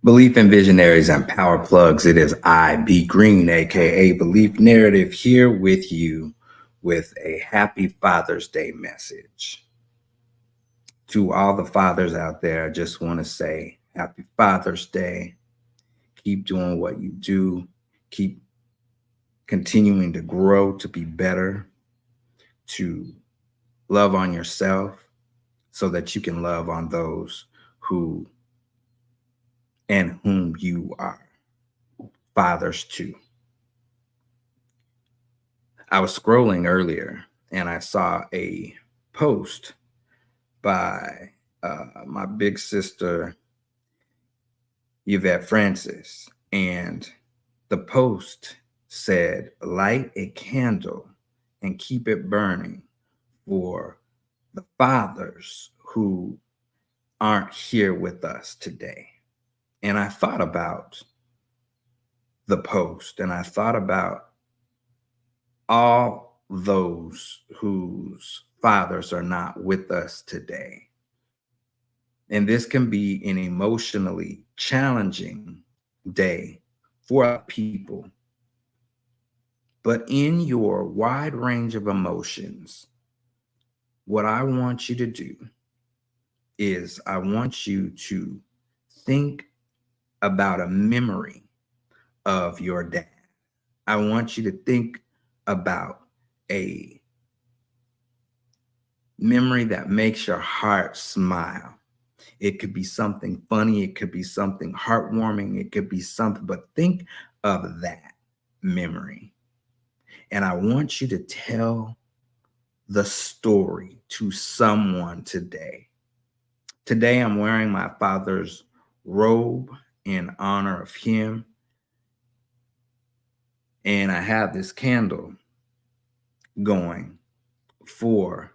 Belief in Visionaries and Power Plugs. It is I, B Green, aka Belief Narrative, here with you with a happy Father's Day message. To all the fathers out there, I just want to say happy Father's Day. Keep doing what you do, keep continuing to grow, to be better, to love on yourself so that you can love on those who and whom you are fathers to. I was scrolling earlier and I saw a post by my big sister, Yvette Francis. And the post said, light a candle and keep it burning for the fathers who aren't here with us today. And I thought about the post and I thought about all those whose fathers are not with us today. And this can be an emotionally challenging day for people. But in your wide range of emotions, what I want you to do is I want you to think about a memory of your dad. I want you to think about a memory that makes your heart smile. It could be something funny, it could be something heartwarming, it could be something, but think of that memory. And I want you to tell the story to someone today. Today, I'm wearing my father's robe in honor of him. And I have this candle going for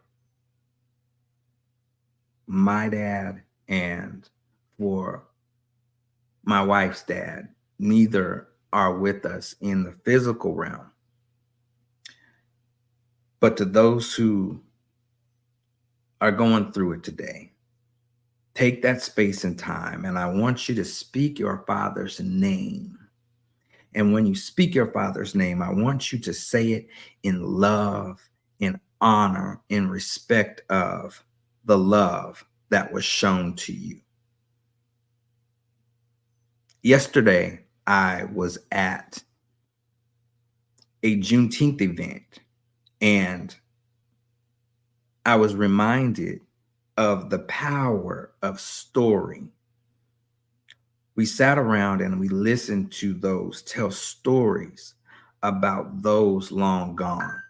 my dad and for my wife's dad. Neither are with us in the physical realm. But to those who are going through it today, take that space and time, and I want you to speak your father's name. And when you speak your father's name, I want you to say it in love, in honor, in respect of the love that was shown to you. Yesterday, I was at a Juneteenth event and I was reminded of the power of story. We sat around and we listened to those tell stories about those long gone.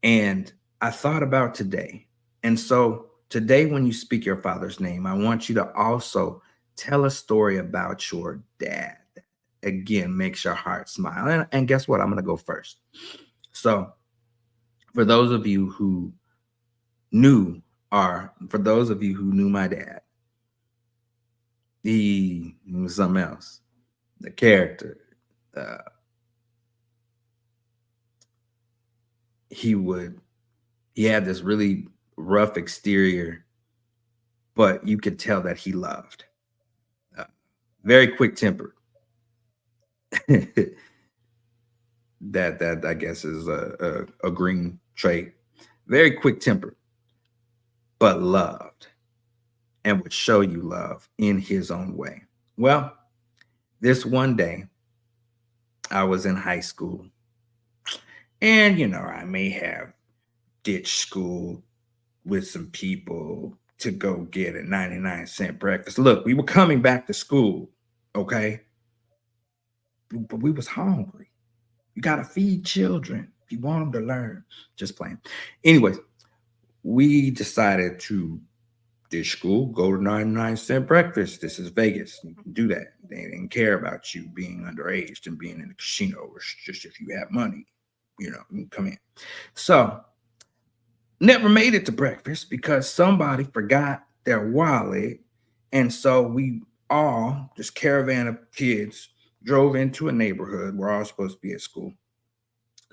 And I thought about today. And so today, when you speak your father's name, I want you to also tell a story about your dad. Again, makes your heart smile. And guess what? I'm going to go first. So, for those of you who knew, or for those of you who knew my dad, he was something else. The character. Uh, he would, he had this really rough exterior, but you could tell that he loved. Uh, very quick tempered. that I guess is a green trait. Very quick tempered, but loved and would show you love in his own way. Well, this one day I was in high school, and I may have ditched school with some people to go get a 99-cent breakfast. Look, we were coming back to school, okay? But we was hungry. You got to feed children if you want them to learn. Just playing. Anyways, we decided to ditch school, go to 99-cent breakfast. This is Vegas. You can do that. They didn't care about you being underage and being in the casino. It's just if you have money, you can come in. So never made it to breakfast because somebody forgot their wallet. And so we all, this caravan of kids, drove into a neighborhood. We're all supposed to be at school.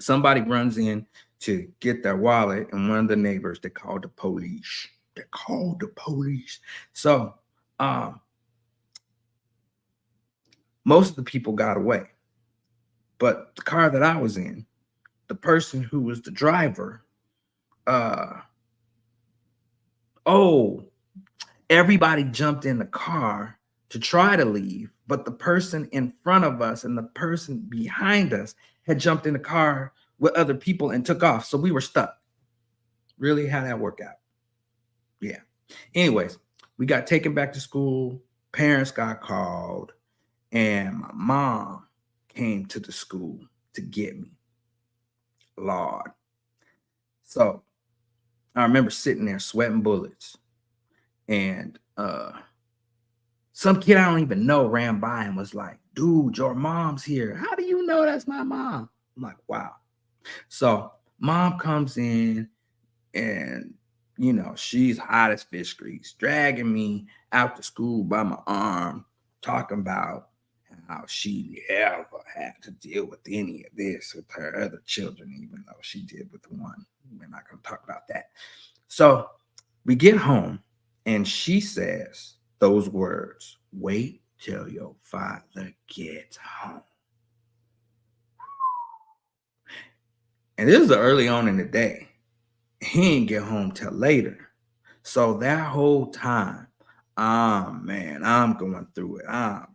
Somebody runs in to get their wallet, and one of the neighbors, they called the police. They called the police. So Most of the people got away. But the car that I was in, the person who was the driver, uh, oh, everybody jumped in the car to try to leave, but the person in front of us and the person behind us had jumped in the car with other people and took off. So we were stuck. Really, how that work out? Yeah. Anyways, we got taken back to school. Parents got called, and my mom came to the school to get me. Lord. So I remember sitting there sweating bullets, and some kid I don't even know ran by and was like, dude, your mom's here. How do you know that's my mom? I'm like, wow. So mom comes in, and she's hot as fish grease, dragging me out to school by my arm, talking about how she never had to deal with any of this with her other children, even though she did with one. We're not going to talk about that. So we get home, and she says those words, wait till your father gets home. And this is early on in the day. He didn't get home till later. So that whole time, man, I'm going through it. I'm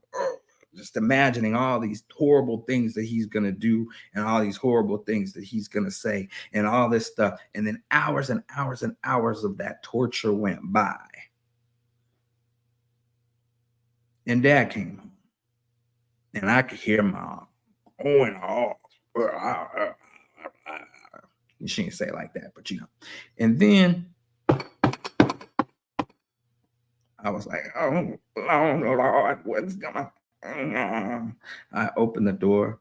just imagining all these horrible things that he's going to do and all these horrible things that he's going to say and all this stuff. And then hours and hours and hours of that torture went by. And Dad came home, and I could hear Mom going off. She didn't say it like that, but And then I was like, oh Lord, what's going on? I opened the door,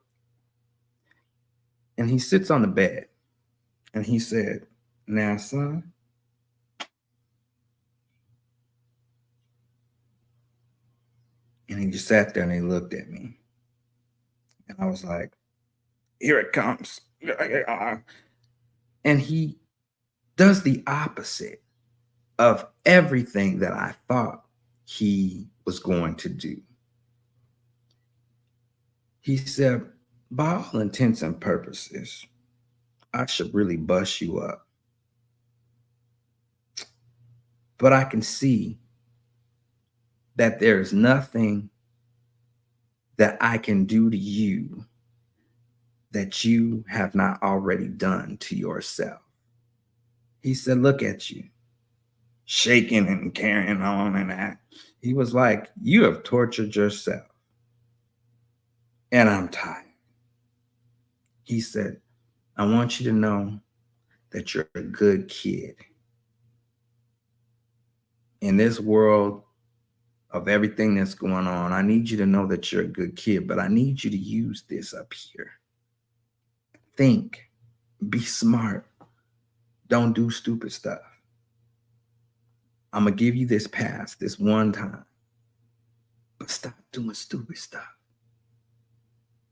and he sits on the bed, and he said, now, son, and he just sat there and he looked at me. And I was like, here it comes. And he does the opposite of everything that I thought he was going to do. He said, by all intents and purposes, I should really bust you up. But I can see that there's nothing that I can do to you that you have not already done to yourself. He said, look at you, shaking and carrying on and that. He was like, you have tortured yourself, and I'm tired. He said, I want you to know that you're a good kid. In this world of everything that's going on, I need you to know that you're a good kid, but I need you to use this up here. Think, be smart, don't do stupid stuff. I'm going to give you this pass this one time, but stop doing stupid stuff.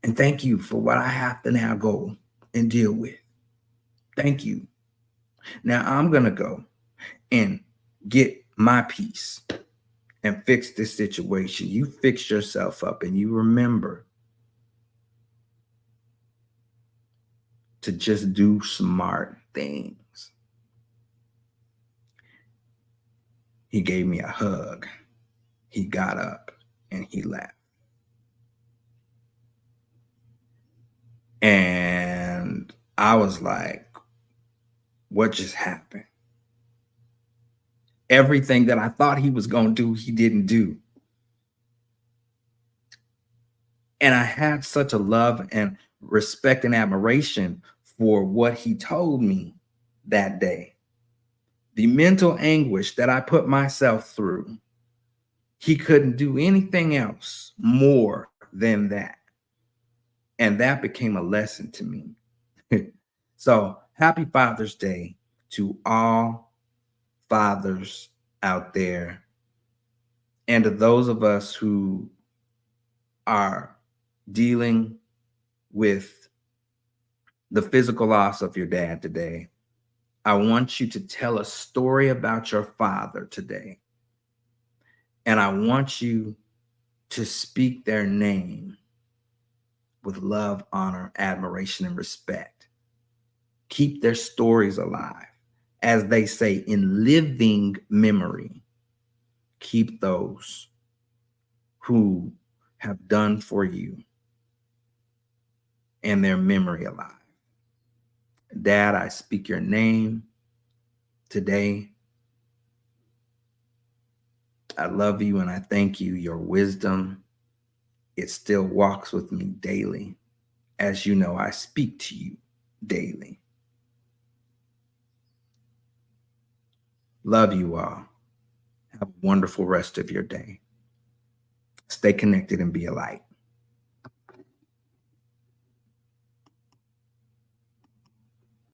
And thank you for what I have to now go and deal with. Thank you. Now I'm going to go and get my piece and fix this situation. You fix yourself up, and you remember to just do smart things. He gave me a hug. He got up and he left. And I was like, what just happened? Everything that I thought he was going to do, he didn't do. And I had such a love and respect and admiration for what he told me that day. The mental anguish that I put myself through, he couldn't do anything else more than that. And that became a lesson to me. So happy Father's Day to all fathers out there, and to those of us who are dealing with the physical loss of your dad today. I want you to tell a story about your father today. And I want you to speak their name with love, honor, admiration, and respect. Keep their stories alive. As they say, in living memory, keep those who have done for you and their memory alive. Dad, I speak your name today. I love you and I thank you. Your wisdom, it still walks with me daily. As you know, I speak to you daily. Love you all. Have a wonderful rest of your day. Stay connected and be a light.